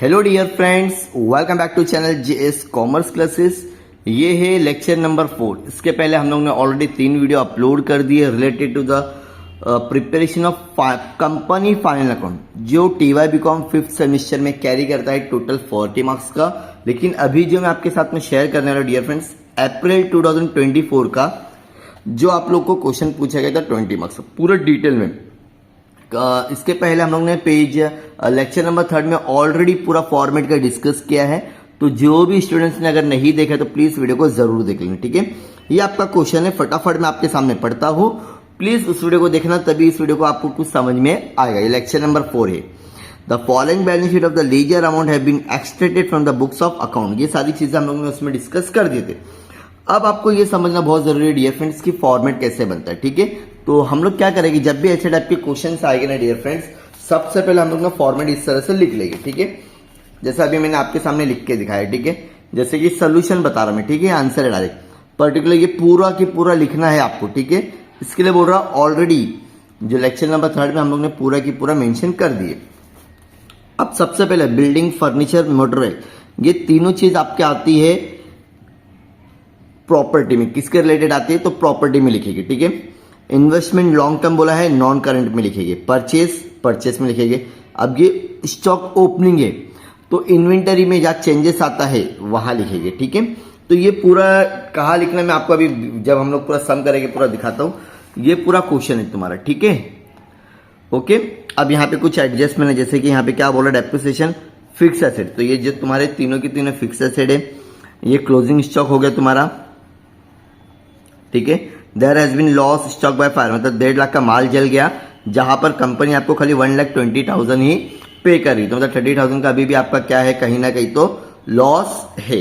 Hello dear friends, welcome back to channel JS commerce classes. ये है lecture number 4। इसके पहले हम लोग ने ऑलरेडी 3 वीडियो अपलोड कर दिए related to the preparation of company final account, जो टीवाई बीकॉम 5th सेमेस्टर में कैरी करता है टोटल 40 मार्क्स का। लेकिन अभी जो मैं आपके साथ में शेयर करने वाला डियर फ्रेंड्स, अप्रैल 2024 का जो आप लोग को क्वेश्चन पूछा गया था 20 मार्क्स पूरा डिटेल में। इसके पहले हम लोग ने पेज लेक्चर नंबर 3 में ऑलरेडी पूरा फॉर्मेट का डिस्कस किया है, तो जो भी स्टूडेंट्स ने अगर नहीं देखा तो प्लीज वीडियो को जरूर देख लेना, ठीक है। ये आपका क्वेश्चन है, फटाफट मैं आपके सामने पढ़ता हूं, प्लीज उस वीडियो को देखना, तभी इस वीडियो को आपको कुछ समझ में आएगा। ये लेक्चर नंबर 4 है। The following balance sheet of the ledger amount have been extracted from the books of account. ये सारी चीजें हम लोगों ने उसमें डिस्कस कर दिए थे। अब आपको ये समझना बहुत जरूरी है डियर फ्रेंड्स की फॉर्मेट कैसे बनता है, ठीक है। तो हम लोग क्या करेंगे, जब भी ऐसे टाइप के क्वेश्चन आएंगे ना डियर फ्रेंड्स, सबसे पहले हम लोग ना फॉर्मेट इस तरह से लिख लेंगे, ठीक है। जैसा अभी मैंने आपके सामने लिख के दिखाया, ठीक है। जैसे कि सोल्यूशन बता रहा हूं मैं, ठीक है, आंसर है डायरेक्ट, पर्टिकुलर ये पूरा की पूरा लिखना है आपको, ठीक है। इसके लिए बोल रहा ऑलरेडी जो लेक्चर नंबर 3 में हम लोग ने पूरा की पूरा मेंशन कर दिए। अब सबसे पहले बिल्डिंग, फर्नीचर, मटेरियल, ये तीनों चीज आपके आती है प्रॉपर्टी में। किसके रिलेटेड आती है तो प्रॉपर्टी में लिखेगी, ठीक है। इन्वेस्टमेंट लॉन्ग टर्म बोला है, नॉन करंट में लिखेंगे। परचेस में लिखेंगे। अब ये स्टॉक ओपनिंग है तो इन्वेंटरी में जहां चेंजेस आता है वहां लिखेंगे, ठीक है। तो ये पूरा कहा लिखना मैं आपको अभी जब हम लोग पूरा सम करेंगे पूरा दिखाता हूं। ये पूरा क्वेश्चन है तुम्हारा, ठीक है, ओके। अब यहाँ पे कुछ एडजस्टमेंट है, जैसे कि यहाँ पे क्या बोला, डेप्रिसिएशन, फिक्स एसेट, तो ये जो तुम्हारे तीनों की तीनों फिक्स एसेट है। ये क्लोजिंग स्टॉक हो गया तुम्हारा, ठीक है। There has been loss stock by fire, मतलब 1.5 लाख का माल जल गया, जहां पर कंपनी आपको खाली 1,20,000 ही पे कर रही, तो मतलब 30,000 का अभी भी आपका क्या है, कहीं ना कहीं तो लॉस है।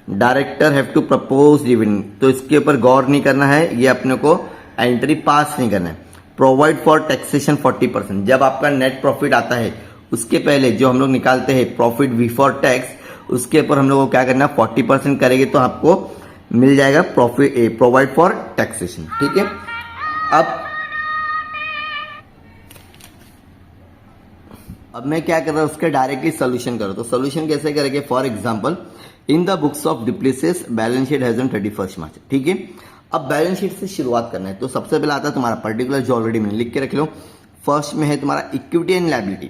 Director have to propose dividend, तो इसके ऊपर गौर नहीं करना है, ये अपने को एंट्री पास नहीं करना है। प्रोवाइड फॉर टैक्सेशन 40%, जब आपका नेट प्रॉफिट आता है उसके पहले जो हम लोग निकालते हैं प्रॉफिट बिफोर टैक्स, उसके ऊपर हम लोग को क्या करना है 40% करेंगे तो आपको मिल जाएगा प्रॉफिट, प्रोवाइड फॉर टैक्सेशन, ठीक है। अब मैं क्या कर रहा हूं, उसके डायरेक्टली सोल्यूशन करो। तो सोल्यूशन कैसे करेंगे, for example in the books of डिप्लीसेस balance sheet has on 31 March, ठीक है। अब बैलेंस शीट से शुरुआत करना है, तो सबसे पहले आता है तुम्हारा पर्टिकुलर, जो ऑलरेडी मैंने लिख के रख लो। फर्स्ट में है तुम्हारा इक्विटी एंड लायबिलिटी,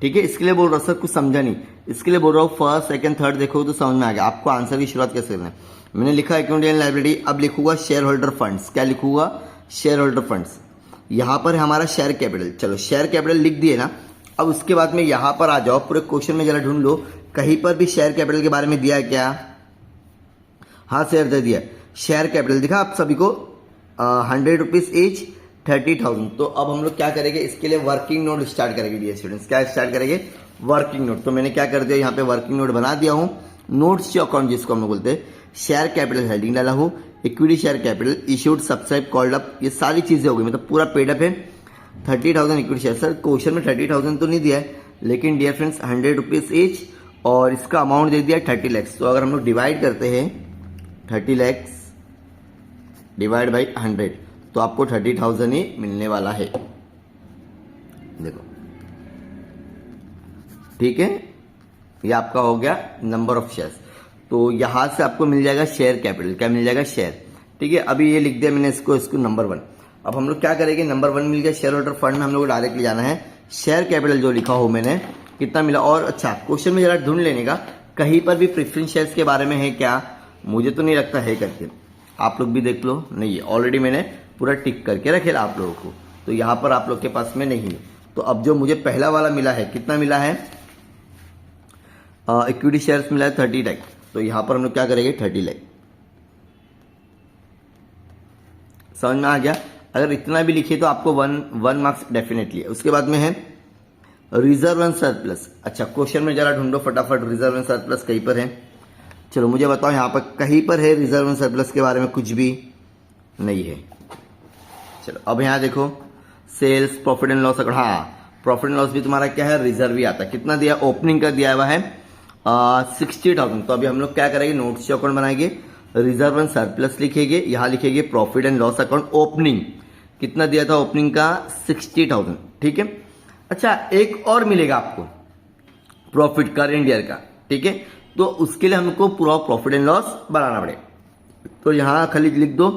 ठीक है। इसके लिए बोल रहा हूं सर कुछ समझा नहीं, इसके लिए बोल रहा हूं फर्स्ट सेकंड थर्ड देखो तो समझ में आ गया आपको आंसर की शुरुआत कैसे करना है। मैंने लिखा इक्विटी एंड लायबिलिटी, अब लिखूंगा शेयर होल्डर फंड्स। क्या लिखूंगा, शेयर होल्डर फंड्स। यहां पर हमारा शेयर कैपिटल, चलो शेयर कैपिटल लिख दिए ना। अब उसके बाद में यहां पर आ जाओ, पूरे क्वेश्चन में जरा ढूंढ लो कहीं पर भी शेयर कैपिटल के बारे में दिया क्या। हाँ शेयर दे दिया, शेयर कैपिटल दिखा आप सभी को 100 रुपीज एच 30,000। तो अब हम लोग क्या करेंगे, इसके लिए वर्किंग नोट स्टार्ट करेंगे डियर स्टूडेंट्स। क्या स्टार्ट करेंगे, वर्किंग नोट। तो मैंने क्या कर दिया, यहाँ पे वर्किंग नोट बना दिया हूं। नोट्स जो अकाउंट जिसको हम लोग बोलते हैं, शेयर कैपिटल हेडिंग डाला हूं, equity share capital, issued, subscribe, called up, ये सारी चीजें हो गई, मतलब पूरा पेड अप है। 30,000 इक्विटी शेयर, सर क्वेश्चन में 30,000 तो नहीं दिया है, लेकिन डियर फ्रेंड्स 100 रुपीज एच और इसका अमाउंट दे दिया 30 लैक्स। तो अगर हम लोग डिवाइड करते हैं 30 लैक्स डिवाइड बाई 100, तो आपको 30,000 ही मिलने वाला है, देखो, ठीक है। ये आपका हो गया नंबर ऑफ शेयर्स। तो यहां से आपको मिल जाएगा शेयर कैपिटल, क्या मिल जाएगा, शेयर, ठीक है। अभी ये लिख दिया मैंने इसको नंबर 1। अब हम लोग क्या करेंगे, नंबर 1 मिल गया, शेयर होल्डर फंड में हम लोग डायरेक्टली जाना है। शेयर कैपिटल जो लिखा हो मैंने कितना मिला, और अच्छा क्वेश्चन में जरा ढूंढ लेने का कहीं पर भी प्रेफरेंस शेयर्स के बारे में है क्या, मुझे तो नहीं लगता है करके, आप लोग भी देख लो, नहीं है, ऑलरेडी मैंने पूरा टिक करके रखेला आप लोगों को, तो यहां पर आप लोग के पास में नहीं है। तो अब जो मुझे पहला वाला मिला है, कितना मिला है, इक्विटी शेयर्स मिला है 30 लाख, तो यहां पर हम लोग क्या करेंगे 30 लाख, समझ में आ गया। अगर इतना भी लिखे तो आपको 1 मार्क्स डेफिनेटली है। उसके बाद में है रिजर्व एंड सरप्लस। अच्छा क्वेश्चन में जरा ढूंढो फटाफट, रिजर्व एंड सरप्लस कहीं पर है, चलो मुझे बताओ यहां पर कहीं पर है रिजर्व एंड सरप्लस के बारे में, कुछ भी नहीं है। चलो अब यहां देखो sales, profit and loss account, हाँ प्रॉफिट एंड लॉस भी तुम्हारा क्या है, रिजर्व ही आता है। कितना दिया, ओपनिंग का दिया हुआ है 60,000। तो अभी हम लोग क्या करेंगे, नोट्स अकाउंट बनाएंगे, रिजर्व एंड सरप्लस लिखेंगे, यहां लिखेंगे profit and loss account. Opening कितना दिया था, ओपनिंग का 60,000, ठीक है। अच्छा एक और मिलेगा आपको, प्रॉफिट करेंट ईयर का, ठीक है। तो उसके लिए हमको पूरा प्रॉफिट एंड लॉस बनाना पड़ेगा। तो यहां खाली लिख दो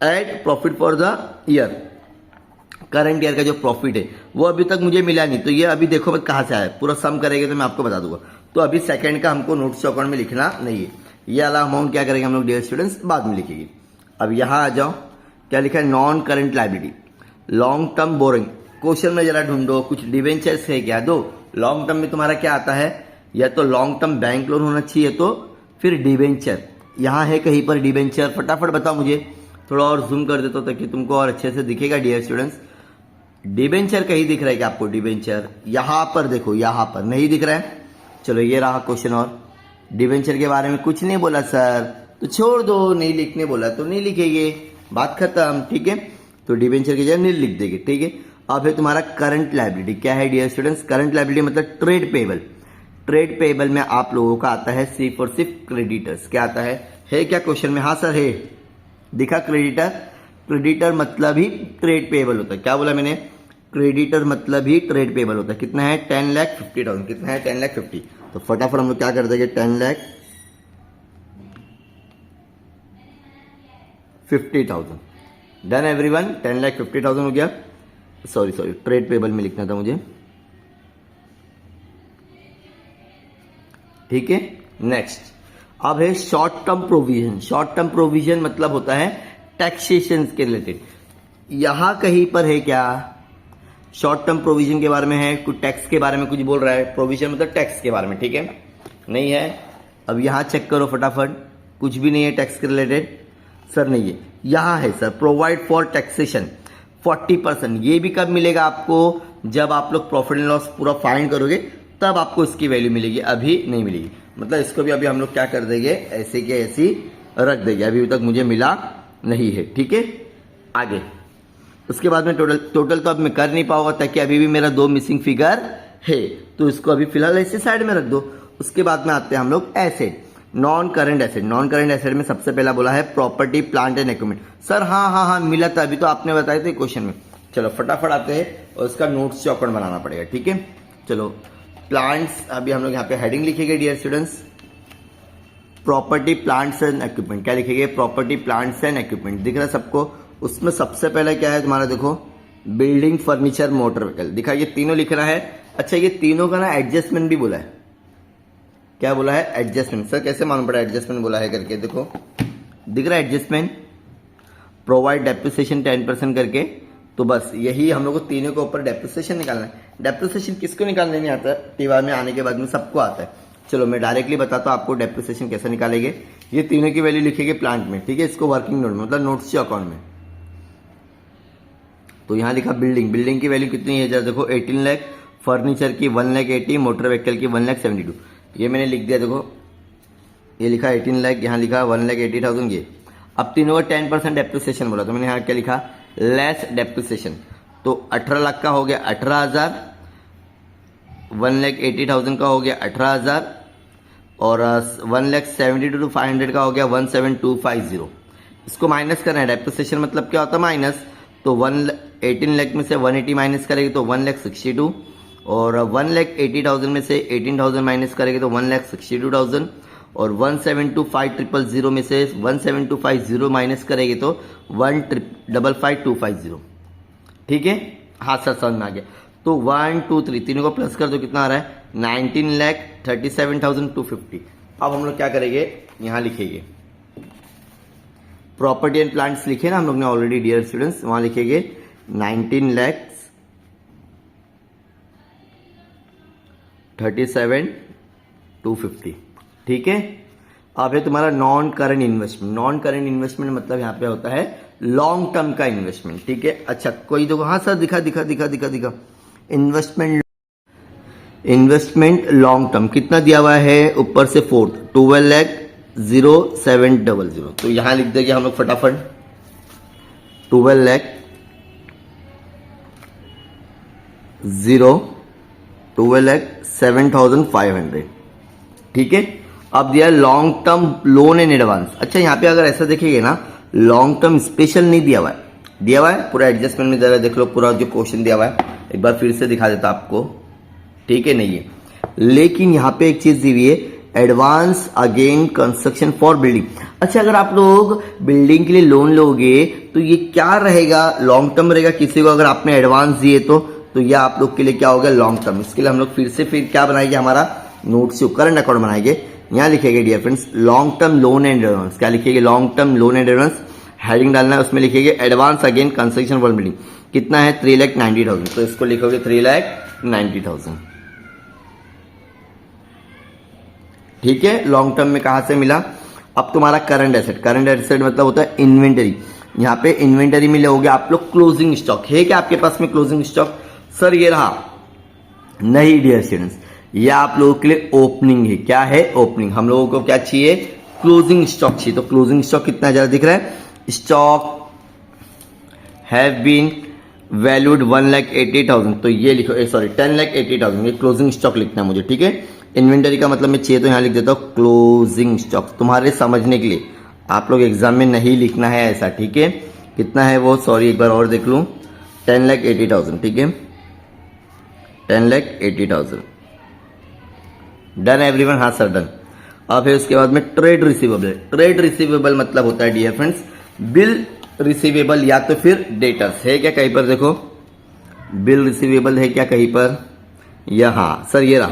add profit for the year. Current year का जो प्रॉफिट है वो अभी तक मुझे मिला नहीं, तो ये अभी देखो मैं कहां से आया, पूरा सम करेंगे तो मैं आपको बता दूंगा। तो अभी सेकंड का हमको नोट्स अकाउंट में लिखना नहीं है। ये वाला अमाउंट क्या करेंगे हम लोग डियर स्टूडेंट्स बाद में लिखेंगे। अब यहां आ जाओ, क्या लिखा है, non current liability, long term borrowing. Question में जरा ढूंढो कुछ डिवेंचर्स है क्या। दो लॉन्ग टर्म में तुम्हारा क्या आता है, या तो लॉन्ग टर्म बैंक लोन होना चाहिए, तो फिर डिवेंचर। यहां है कहीं पर डिवेंचर, फटाफट बताओ मुझे, थोड़ा और जूम कर देता हूं ताकि तुमको और अच्छे से दिखेगा डियर स्टूडेंट्स। डिवेंचर कहीं दिख रहा है क्या आपको, डिवेंचर यहां पर देखो, यहां पर नहीं दिख रहा है। चलो ये रहा क्वेश्चन। और डिवेंचर के बारे में कुछ नहीं बोला सर, तो छोड़ दो, नहीं लिखने बोला तो नहीं लिखेंगे, बात खत्म, ठीक है। तो डिवेंचर की जगह नहीं लिख देंगे, ठीक है। अब है तुम्हारा करंट लायबिलिटी। क्या है डियर स्टूडेंट्स, करंट लायबिलिटी मतलब ट्रेड पेबल। ट्रेड पेबल में आप लोगों का आता है सिर्फ और सिर्फ क्रेडिटर्स। क्या आता है क्या क्वेश्चन में, हाँ सर है, दिखा क्रेडिटर। क्रेडिटर मतलब ही ट्रेड पेबल होता है। क्या बोला मैंने, क्रेडिटर मतलब ही ट्रेड पेबल होता है। कितना है, 10,50,000। कितना है, 10,50,000। तो फटाफट हम लोग क्या कर देंगे, 10,50,000 डन एवरीवन। 10,50,000 हो गया। सॉरी ट्रेड पेबल में लिखना था मुझे, ठीक है। नेक्स्ट अब है short term provision. Short term provision मतलब होता है टैक्सेशन के रिलेटेड। यहां कहीं पर है क्या, शॉर्ट टर्म प्रोविजन के बारे में है, कुछ टैक्स के बारे में कुछ बोल रहा है। प्रोविजन मतलब टैक्स के बारे में, ठीक है, नहीं है। अब यहां चेक करो फटाफट, कुछ भी नहीं है टैक्स के रिलेटेड सर, नहीं है। यहां है सर प्रोवाइड फॉर टैक्सेशन 40%। ये भी कब मिलेगा आपको, जब आप लोग प्रॉफिट एंड लॉस पूरा फाइंड करोगे तब आपको इसकी वैल्यू मिलेगी, अभी नहीं मिलेगी। मतलब इसको भी अभी हम लोग क्या कर देंगे, ऐसे के ऐसी रख देंगे, अभी तक मुझे मिला नहीं है, ठीक है। आगे उसके बाद में टोटल तो अब मैं कर नहीं पाऊंगा, ताकि अभी भी मेरा 2 मिसिंग फिगर है, तो इसको अभी फिलहाल ऐसे साइड में रख दो। उसके बाद में आते हैं हम लोग asset, non current asset. Non current asset में सबसे पहला बोला है property plant and equipment. Sir हाँ मिला था, अभी तो आपने बताया था क्वेश्चन में। चलो फटाफट आते हैं और इसका नोट्स चौकड़ बनाना पड़ेगा, ठीक है। चलो प्लांट्स, अभी हम लोग यहाँ पे हेडिंग लिखेंगे dear students, property plants and equipment. क्या लिखेंगे, प्रॉपर्टी प्लांट्स एंड इक्विपमेंट। दिख रहा है सबको। उसमें सबसे पहले क्या है तुम्हारा, देखो बिल्डिंग फर्नीचर मोटर व्हीकल, दिखा ये तीनों लिख रहा है। अच्छा ये तीनों का ना एडजस्टमेंट भी बोला है। क्या बोला है, एडजस्टमेंट। सर कैसे मालूम पड़ा एडजस्टमेंट बोला है करके, देखो दिख रहा है एडजस्टमेंट, प्रोवाइड डेप्रिसिएशन 10% करके। तो बस यही हम लोग को तीनों के ऊपर डेप्रिसिएशन निकालना है। डेप्रिसिएशन किसको निकालने नहीं आता, टीवार में आने के बाद में सबको आता है। चलो मैं डायरेक्टली बताता हूं आपको डेप्रिसिएशन कैसे निकालेंगे। ये तीनों की वैल्यू लिखेंगे प्लांट में, ठीक है, इसको वर्किंग नोट मतलब नोट्स के अकाउंट में। तो यहां लिखा बिल्डिंग की वैल्यू कितनी है, जरा देखो 18 लाख, फर्नीचर की 1,80,000, मोटर व्हीकल की 1,72,000। ये मैंने लिख दिया, देखो ये लिखा 18 लाख, यहाँ लिखा 1,80,000 ये। अब तीनों का 10% डेप्रिसिएशन बोला, तो मैंने यहाँ क्या लिखा, लेस डेप्रिसिएशन। तो 18 लाख का हो गया 18,000, 1,80,000 का हो गया 18,000, और 1,72,500 का हो गया 17,250। इसको माइनस करना है, डेप्रिसिएशन मतलब क्या होता है माइनस। तो 18 लाख में से 180 माइनस करेंगे तो 1,62,000, और 1,80,000 में से 18,000 माइनस करेंगे तो 1,62,000, और 1,72,500 में से 1,72,50 माइनस करेंगे तो 1,55,250। ठीक है, हाँ सर समझ में आ गया। तो 1 2 3 तीनों को प्लस कर दो, कितना आ रहा है 19,37,250। अब हम लोग क्या करेंगे, यहां लिखेंगे प्रॉपर्टी एंड प्लांट्स लिखे ना हम लोग ने ऑलरेडी डियर स्टूडेंट्स, वहां लिखेंगे 19,37,250। ठीक है। अब है तुम्हारा non current investment. Non current investment मतलब यहां पे होता है लॉन्ग टर्म का इन्वेस्टमेंट। ठीक है, अच्छा कोई देखो, हाँ सर दिखा इन्वेस्टमेंट लॉन्ग टर्म कितना दिया हुआ है, ऊपर से 12,07,00। तो यहां लिख देंगे हम लोग फटाफट 12,07,500। ठीक है। अब दिया long term loan and advance. अच्छा यहां पे अगर ऐसा देखेंगे ना, लॉन्ग टर्म स्पेशल नहीं दिया हुआ है, पूरा एडजस्टमेंट में जरा देख लो, पूरा जो क्वेश्चन दिया हुआ है एक बार फिर से दिखा देता आपको। ठीक है, नहीं है लेकिन यहाँ पे एक चीज दी हुई है, advance again construction for building. अच्छा, अगर आप लोग बिल्डिंग के लिए लोन लोगे तो ये क्या रहेगा, लॉन्ग टर्म रहेगा। किसी को अगर आपने एडवांस दिए तो ये आप लोग के लिए क्या होगा, लॉन्ग टर्म। इसके लिए हम लोग फिर क्या बनाएंगे, हमारा नोट्स करंट अकाउंट बनाएंगे। यहाँ लिखेंगे dear friends long term loan and advance. क्या लिखेंगे, long term loan and advance, heading डालना है, उसमें लिखेंगे advance again construction for building. कितना है, 3,90,000, तो इसको लिखोगे 3,90,000। ठीक है, लॉन्ग टर्म में कहां से मिला। अब तुम्हारा करंट एसेट मतलब होता है इन्वेंटरी। यहाँ पे इन्वेंटरी में लोगे आप लोग क्लोजिंग स्टॉक। है क्या आपके पास में क्लोजिंग स्टॉक, सर ये रहा, नहीं डियर स्टूडेंट्स, ये आप लोगों के लिए ओपनिंग है। क्या है, ओपनिंग। हम लोगों को क्या चाहिए, क्लोजिंग स्टॉक चाहिए। तो क्लोजिंग स्टॉक कितना ज्यादा दिख रहा है, स्टॉक हैव बीन वैल्यूड 1,80,000, तो ये लिखो, सॉरी 10,80,000, ये क्लोजिंग स्टॉक लिखना है मुझे। ठीक है, इन्वेंटरी का मतलब मैं चाहिए तो यहां लिख देता हूं क्लोजिंग स्टॉक, तुम्हारे समझने के लिए। आप लोग एग्जाम में नहीं लिखना है ऐसा। ठीक है, कितना है वो, सॉरी एक बार और देख लूं, 10,80,000। ठीक है, 10,80,000। डन एवरीवन, हाँ सर डन। अब है उसके बाद में ट्रेड रिसीवेबल। ट्रेड रिसीवेबल मतलब होता है डियर फ्रेंड्स बिल रिसीवेबल या तो फिर डेटर्स। है क्या कहीं पर, देखो बिल रिसीवेबल है क्या कहीं पर, यहां सर ये रहा,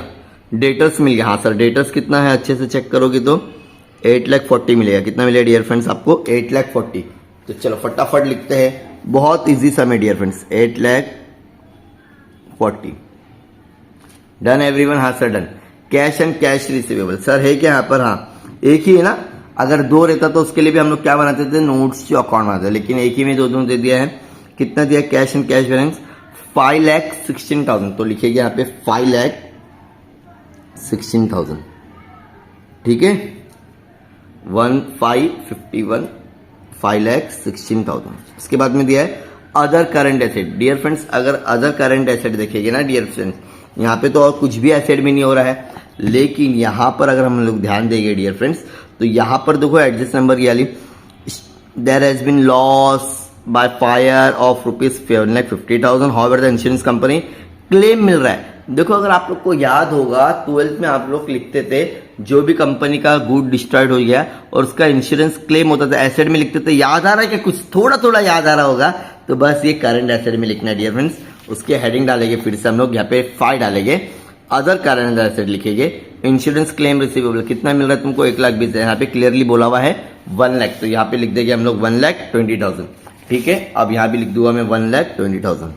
डेटर्स मिल गया। हाँ सर, डेटर्स कितना है, अच्छे से चेक करोगे तो 8,40,000 मिलेगा। कितना मिलेगा डियर फ्रेंड्स आपको, 8,40,000। तो चलो फटाफट लिखते हैं, बहुत इजी सम है डियर फ्रेंड्स, 8,40,000। डन एवरीवन, हाँ sir done. Cash and cash receivable, sir है क्या यहाँ पर, हाँ एक ही है ना। अगर दो रहता तो उसके लिए भी हम लोग क्या बनाते थे, नोट्स जो अकाउंट बनाते, लेकिन एक ही में दो दे दिया है। कितना दिया, कैश एंड कैश बैलेंस 5,16,000, तो लिखिएगा यहाँ पे 5,16,000। ठीक है, 1,551, 5,16,000। इसके बाद में दिया है other current asset. Dear friends अगर अदर करंट एसेट देखेंगे ना डियर फ्रेंड्स, यहाँ पे तो और कुछ भी एसेट भी नहीं हो रहा है, लेकिन यहाँ पर अगर हम लोग ध्यान देंगे डियर फ्रेंड्स, तो यहाँ पर देखो एडजस्ट नंबर की वाली, there has been loss by fire of ₹7,50,000, however the insurance company claim मिल रहा है। देखो अगर आप लोग को याद होगा 12th में आप लोग लिखते थे जो भी कंपनी का गुड डिस्ट्रॉयड हो गया और उसका इंश्योरेंस क्लेम होता था, एसेट में लिखते थे। याद आ रहा है क्या, कुछ थोड़ा थोड़ा याद आ रहा होगा, तो बस ये करंट एसेट में लिखना है डियर फ्रेंड्स। उसके हेडिंग डालेंगे, फिर से हम लोग यहाँ पे 5 डालेंगे, अदर करंट एसेट लिखेंगे, इंश्योरेंस क्लेम रिसीवेबल कितना मिल रहा है तुमको, 1,20,000। यहाँ पे क्लियरली बोला हुआ है 1 लाख, तो यहाँ पे लिख देंगे हम लोग 1,20,000। ठीक है, अब यहाँ भी लिख दूंगा मैं 1,20,000।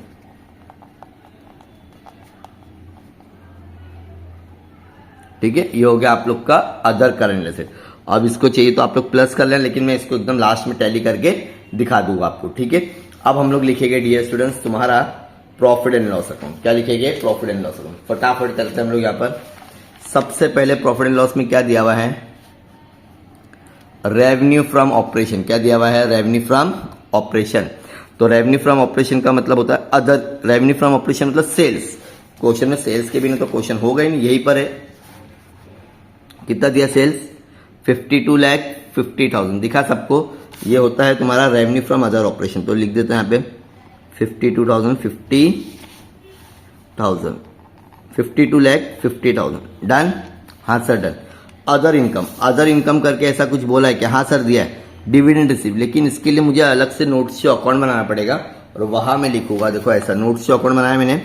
ठीक है, ये हो गया आप लोग का अदर करंट एसेट। अब इसको चाहिए तो आप लोग प्लस कर लें, लेकिन मैं इसको एकदम लास्ट में टैली करके दिखा दूंगा आपको। ठीक है, अब हम लोग लिखेंगे डियर स्टूडेंट्स तुम्हारा प्रॉफिट एंड लॉस अकाउंट। क्या लिखेंगे, प्रॉफिट एंड लॉस अकाउंट। फटाफट करते हैं हम लोग यहाँ पर। सबसे पहले प्रॉफिट एंड लॉस में क्या दिया हुआ है, रेवेन्यू फ्रॉम ऑपरेशन। क्या दिया हुआ है, रेवेन्यू फ्रॉम ऑपरेशन। तो रेवेन्यू फ्रॉम ऑपरेशन का मतलब होता है अदर, रेवेन्यू फ्रॉम ऑपरेशन मतलब सेल्स। क्वेश्चन में सेल्स के बिना तो क्वेश्चन होगा ही नहीं, यही पर है। कितना दिया सेल्स, 52,50,000 दिखा सबको। ये होता है तुम्हारा रेवेन्यू फ्रॉम अदर ऑपरेशन, तो लिख देते हैं यहाँ पे 52,000, 52,50,000 डन। हाँ sir done. Other income, other income करके ऐसा कुछ बोला है क्या, हाँ सर दिया है डिविडेंड रिसीव, लेकिन इसके लिए मुझे अलग से नोट्स से अकाउंट बनाना पड़ेगा और वहां मैं लिखूंगा। देखो ऐसा नोट्स से अकाउंट बनाया मैंने,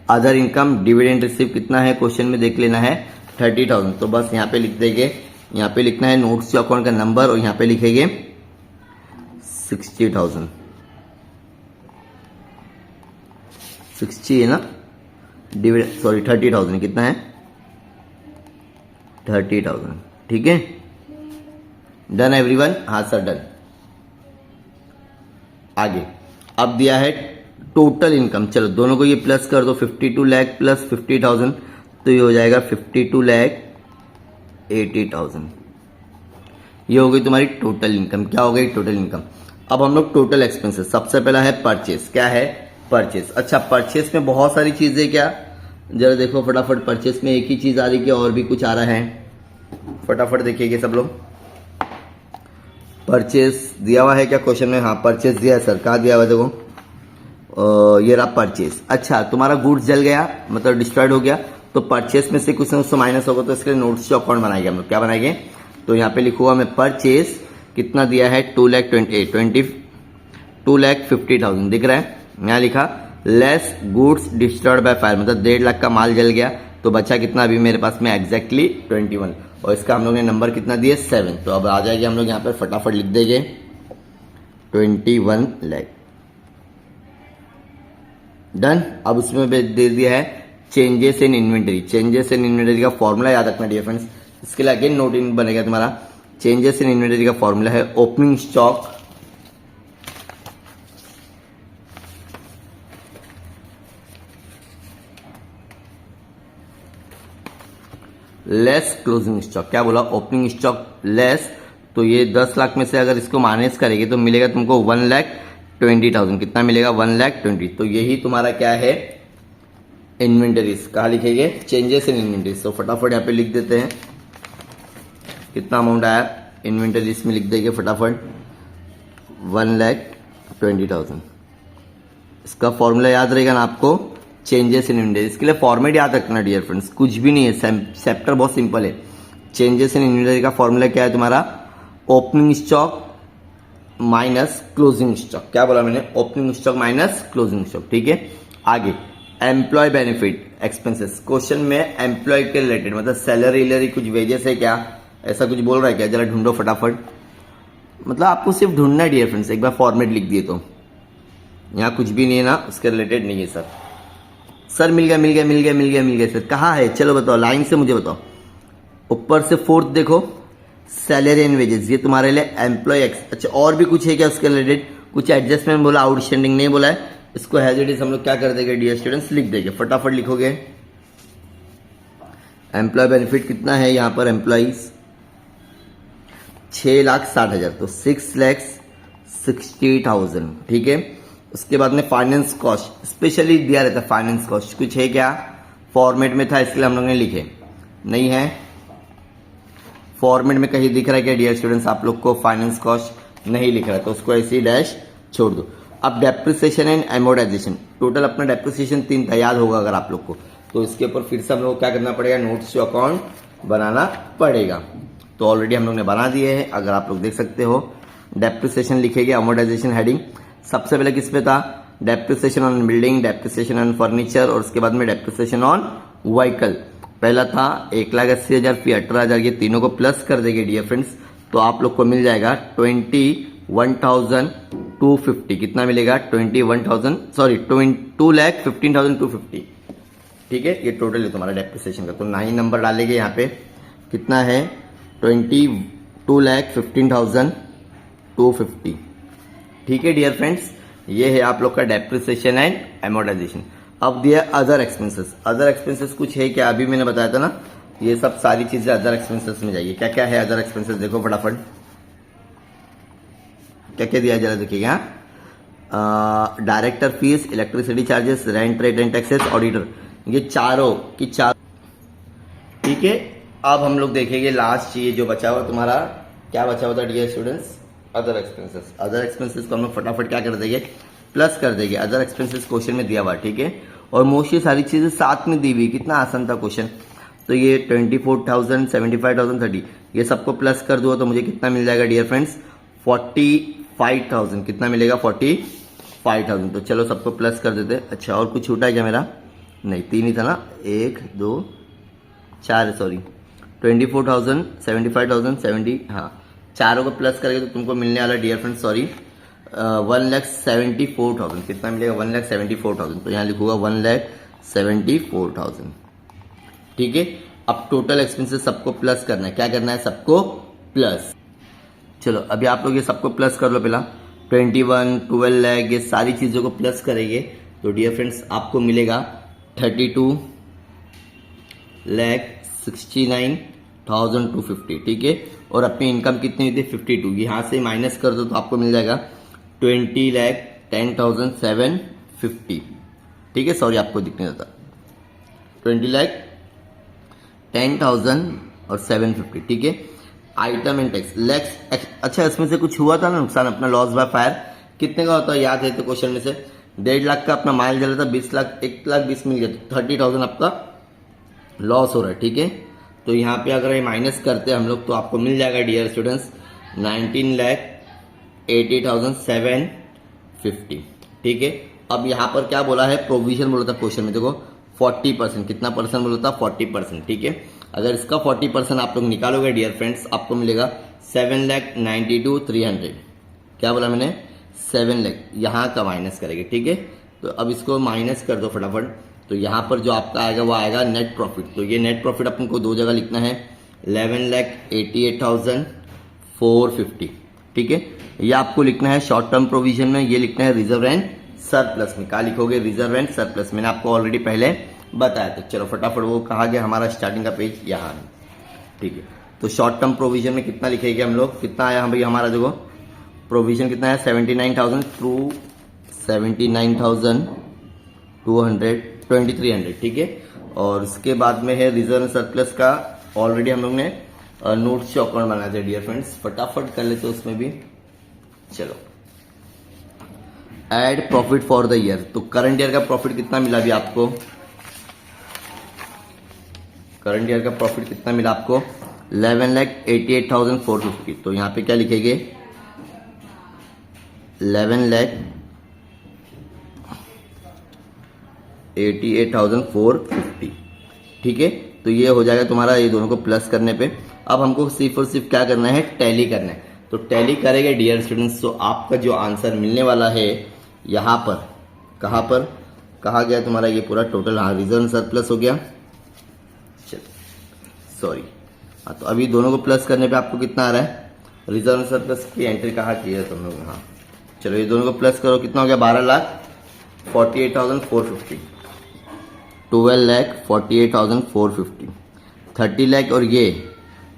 अदर इनकम डिविडेंड रिसीव कितना है क्वेश्चन में देख लेना है 30,000, तो बस यहाँ पे लिख देंगे, यहाँ पे लिखना है नोट्स से अकाउंट का नंबर और यहाँ पे लिखेंगे 60,000, 60 है ना, डिविडेंड सॉरी 30,000 कितना है 30,000। ठीक है, डन एवरीवन, हाँ सर डन। आगे अब दिया है टोटल इनकम, चलो दोनों को ये प्लस कर दो, 52 लाख प्लस 50,000, तो ये हो जाएगा 52,80,000। ये हो गई तुम्हारी टोटल इनकम। क्या हो गई टोटल इनकम। अब हम लोग टोटल एक्सपेंसेस, सबसे पहला है परचेस। क्या है परचेस, अच्छा परचेस में बहुत सारी चीजें, क्या जरा देखो फटाफट, परचेस में एक ही चीज आ रही है और भी कुछ आ रहा है, फटाफट देखिएगा सब लोग। परचेस दिया हुआ है क्या क्वेश्चन में, हाँ परचेस दिया है सर, कहाँ दिया हुआ है देखो, ये रहा परचेस। अच्छा तुम्हारा गुड्स जल गया मतलब डिस्ट्रॉयड हो गया, तो परचेस में से कुछ ना कुछ माइनस होगा, तो इसके लिए नोट्स टू अकाउंट बनाएंगे हम लोग। क्या बनाएंगे, तो यहाँ पे लिखूंगा मैं परचेस कितना दिया है 2,50,000 दिख रहा है। यहाँ लिखा less goods destroyed by fire, मतलब 1.5 लाख का माल जल गया, तो बचा कितना अभी मेरे पास में एग्जैक्टली 21, और इसका हम लोग ने नंबर कितना दिया 7। तो अब आ जाएगी, हम लोग यहाँ पे फटाफट लिख देंगे 21 लाख। डन। अब उसमें दे दिया है changes in inventory. Changes in inventory का फॉर्मूला याद रखना डियर फ्रेंड्स, इसके लिए अगेन नोट इन बनेगा तुम्हारा। चेंजेस इन इन्वेंटरी का फॉर्मूला है opening stock less closing stock. क्या बोला, ओपनिंग स्टॉक लेस, तो ये 10 लाख में से अगर इसको माइनस करेगी तो मिलेगा तुमको 1,20,000। कितना मिलेगा 1,20,000। तो यही तुम्हारा क्या है इन्वेंटरीज। कहा लिखेंगे चेंजेस इन इन्वेंटरीज। तो फटाफट यहाँ पे लिख देते हैं कितना अमाउंट आया इन्वेंटरीज में, लिख देंगे फटाफट 1,20,000। इसका फॉर्मूला याद रहेगा ना आपको, चेंजेस इन इन्वेंटरी। इसके लिए फॉर्मेट याद रखना डियर फ्रेंड्स, कुछ भी नहीं है, चैप्टर बहुत सिंपल है। चेंजेस इन इन्वेंटरी का फॉर्मूला क्या है तुम्हारा, opening stock minus closing stock. क्या बोला मैंने, opening stock minus closing stock. ठीक है, आगे एम्प्लॉय बेनिफिट एक्सपेंसेस। क्वेश्चन में एम्प्लॉय के रिलेटेड, मतलब सैलरी इलरी कुछ वेजेस है क्या, ऐसा कुछ बोल रहा है क्या, जरा ढूंढो फटाफट। मतलब आपको सिर्फ ढूंढना है डियर फ्रेंड्स, एक बार फॉर्मेट लिख दिए तो यहाँ कुछ भी नहीं है ना, उसके रिलेटेड नहीं है सर। सर मिल गया मिल गया मिल गया मिल गया मिल गया सर, कहाँ है, चलो बताओ लाइन से मुझे बताओ। ऊपर से फोर्थ देखो, सैलरी एंड वेजेस, ये तुम्हारे लिए एम्प्लॉय अच्छा और भी कुछ है क्या उसके रिलेटेड, कुछ एडजस्टमेंट बोला, आउटस्टैंडिंग नहीं बोला है, इसको हैज इट इज हम लोग क्या कर देंगे डियर स्टूडेंट्स, लिख देंगे। फटाफट लिखोगे एम्प्लॉय बेनिफिट कितना है यहाँ पर, एम्प्लॉइज 6,60,000, तो 6,60,000। ठीक है, उसके बाद में फाइनेंस कॉस्ट स्पेशली दिया रहता है, फाइनेंस कॉस्ट कुछ है क्या, फॉर्मेट में था इसलिए हम लोग ने लिखे, नहीं है फॉर्मेट में कहीं दिख रहा है क्या डियर स्टूडेंट्स आप लोग को, फाइनेंस कॉस्ट नहीं लिख रहा है, तो उसको ऐसे ही डैश छोड़ दो। अब डेप्रिसिएशन एंड एमोर्टाइजेशन, टोटल अपना डेप्रिसिएशन 3 था, याद होगा अगर आप लोग को, तो इसके ऊपर फिर से हम लोग क्या करना पड़ेगा, नोट्स टू अकाउंट बनाना पड़ेगा। तो ऑलरेडी हम लोग ने बना दिए हैं, अगर आप लोग देख सकते हो। डेप्रिसिएशन लिखेंगे, अमोर्टाइजेशन हेडिंग सबसे पहले किस पे था, depreciation on building, depreciation on furniture, और उसके बाद में डेप्रिसिएशन ऑन व्हीकल। पहला था 1,80,000 फिर 18,000, ये तीनों को प्लस कर देंगे डियर फ्रेंड्स, तो आप लोग को मिल जाएगा 21,250। कितना मिलेगा 2,15,250। ठीक है, ये टोटल है तुम्हारा डेप्रिसिएशन का, तो 9 नंबर डालेंगे यहाँ पे, कितना है 22,15,250। ठीक है डियर फ्रेंड्स, ये है आप लोग का डेप्रिसिएशन एंड एमोर्टाइजेशन। अब दिया अदर एक्सपेंसेस। अदर एक्सपेंसेस कुछ है क्या, अभी मैंने बताया था ना, ये सब सारी चीजें अदर एक्सपेंसेस में जाइए। क्या क्या है अदर एक्सपेंसेस, देखो फटाफट क्या क्या दिया जरा देखिएगा। Director fees, electricity charges, rent rate and taxes, auditor, ये चारों की चार। ठीक है, अब हम लोग देखेंगे लास्ट ये जो बचा हुआ तुम्हारा, क्या बचा हुआ था dear students, other expenses. Other expenses को हम लोग फटाफट क्या कर देंगे, प्लस कर देंगे। अदर एक्सपेंसेस क्वेश्चन में दिया हुआ, ठीक है, और मोस्टली सारी चीजें साथ में दी हुई, कितना आसान था क्वेश्चन। तो ये 24,000, 75,000, 30, ये सबको प्लस कर दो तो मुझे कितना मिल जाएगा डियर फ्रेंड्स, 45,000। कितना मिलेगा 45,000। तो चलो सबको प्लस कर देते। अच्छा और कुछ छूटा है क्या मेरा, नहीं 3 ही था ना, 1 2 4, सॉरी 24,000, 75,000, 70, हाँ चारों को प्लस करेंगे तो तुमको मिलने वाला डियर फ्रेंड्स, सॉरी 1,74,000। कितना मिलेगा 1,74,000, तो यहाँ लिखूंगा 1,74,000। ठीक है, अब टोटल एक्सपेंसेस सबको प्लस करना है, क्या करना है सबको प्लस। चलो अभी आप लोग ये सबको प्लस कर लो, पहला 21, 12 लाख, ये सारी चीजों को प्लस करेंगे तो डियर फ्रेंड्स आपको मिलेगा 32,69,250। ठीक है, और अपनी इनकम कितनी हुई थी 52, यहाँ से माइनस कर दो तो आपको मिल जाएगा 20,10,750। ठीक है, सॉरी आपको दिखने देता 20,10,750। ठीक है, आइटम एंड टैक्स लैक्स। अच्छा इसमें से कुछ हुआ था ना नुकसान, अपना लॉस बाय फायर कितने का होता है याद है तो क्वेश्चन में से 1.5 लाख का अपना माल जला था, 20 लाख 1,20,000 मिल गया, तो 30,000 आपका लॉस हो रहा है, ठीक है। तो यहाँ पे अगर ये माइनस करते हैं हम लोग तो आपको मिल जाएगा डियर स्टूडेंट्स 19,80,750, ठीक है। अब यहाँ पर क्या बोला है, प्रोविजन बोला था क्वेश्चन में, देखो 40%, कितना परसेंट बोला था, 40%, ठीक है। अगर इसका 40% आप लोग निकालोगे डियर फ्रेंड्स, आपको मिलेगा 7,92,300। क्या बोला मैंने, 7 लाख, यहाँ का माइनस करेंगे, ठीक है। तो अब इसको माइनस कर दो फटाफट, तो यहाँ पर जो आपका आएगा वो आएगा नेट प्रॉफिट। तो ये नेट प्रॉफिट अपन को दो जगह लिखना है, 11,88,450, ठीक है। ये आपको लिखना है शॉर्ट टर्म प्रोविजन में, ये लिखना है रिजर्व एंड सरप्लस में। क्या लिखोगे, रिजर्व एंड सरप्लस। मैंने आपको ऑलरेडी पहले बताया। तो चलो फटाफट, वो कहा गया हमारा स्टार्टिंग का पेज यहाँ है, ठीक है। तो शॉर्ट टर्म प्रोविजन में कितना लिखेंगे हम लोग, कितना आया भाई हमारा, देखो प्रोविजन कितना है 79,200, ठीक है। और इसके बाद में है रिजर्व सरप्लस का, ऑलरेडी हम लोग ने नोट्स से अकाउंट बनाया था डियर फ्रेंड्स, फटाफट कर लेते उसमें भी। चलो, add profit for the year. तो करंट ईयर का प्रॉफिट कितना मिला अभी आपको, करंट ईयर का प्रॉफिट कितना मिला आपको, 11,88,450। तो यहाँ पे क्या लिखेंगे, 11,88,450, ठीक है। तो ये हो जाएगा तुम्हारा, ये दोनों को प्लस करने पे। अब हमको सिर्फ और सिर्फ क्या करना है, टैली करना है। तो टैली करेंगे डियर स्टूडेंट्स, तो आपका जो आंसर मिलने वाला है यहाँ पर, कहाँ पर कहा गया तुम्हारा ये पूरा टोटल, हाँ रिजर्व सरप्लस हो गया, चलो सॉरी, हाँ। तो अभी दोनों को प्लस करने पे आपको कितना आ रहा है, रिजर्व सरप्लस की एंट्री कहाँ की है तुम लोग, हाँ चलो ये दोनों को प्लस करो, कितना हो गया, 12,48,450, 12,48,450, 30 लाख। और ये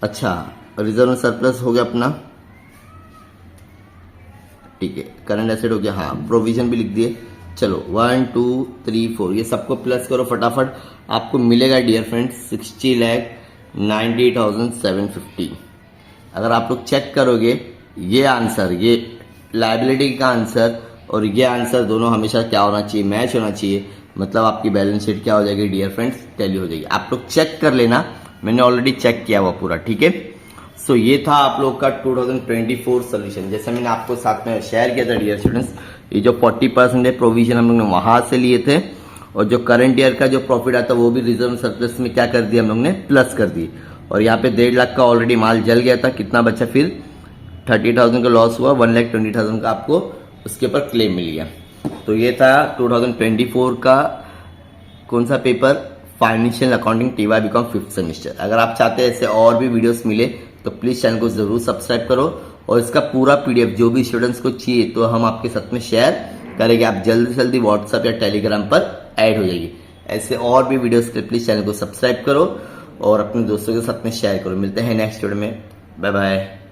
अच्छा रिजर्व सरप्लस हो गया अपना, ठीक है। करंट एसेट हो गया, हाँ प्रोविजन भी लिख दिए। चलो 1 2 3 4 ये सबको प्लस करो फटाफट, आपको मिलेगा डियर फ्रेंड्स 60,90,750। अगर आप लोग चेक करोगे ये आंसर, ये लायबिलिटी का आंसर और ये आंसर दोनों हमेशा क्या होना चाहिए, मैच होना चाहिए। मतलब आपकी बैलेंस शीट क्या हो जाएगी डियर फ्रेंड्स, टैली हो जाएगी। आप लोग चेक कर लेना, मैंने ऑलरेडी चेक किया हुआ पूरा, ठीक है। सो ये था आप लोग का 2024 सोल्यूशन, जैसा मैंने आपको साथ में शेयर किया था डियर स्टूडेंट्स। ये जो 40% है प्रोविजन हम लोग ने वहां से लिए थे, और जो करंट ईयर का जो प्रॉफिट आता वो भी रिजर्व सरप्लस में क्या कर दिया हम लोग ने, प्लस कर दी। और यहाँ पे 1.5 लाख का ऑलरेडी माल जल गया था, कितना बचा फिर 30,000 का लॉस हुआ, 1,20,000 का आपको उसके ऊपर क्लेम मिल गया। तो ये था 2024 का कौन सा पेपर, financial accounting TY BCom 5th semester. अगर आप चाहते हैं ऐसे और भी वीडियोस मिले तो प्लीज चैनल को जरूर सब्सक्राइब करो, और इसका पूरा पीडीएफ जो भी स्टूडेंट्स को चाहिए तो हम आपके साथ में शेयर करेंगे। आप जल्दी से जल्दी व्हाट्सएप या टेलीग्राम पर ऐड हो जाइए। ऐसे और भी वीडियोस के लिए प्लीज चैनल को सब्सक्राइब करो और अपने दोस्तों के साथ में शेयर करो। मिलते हैं नेक्स्ट वीडियो में, बाय बाय।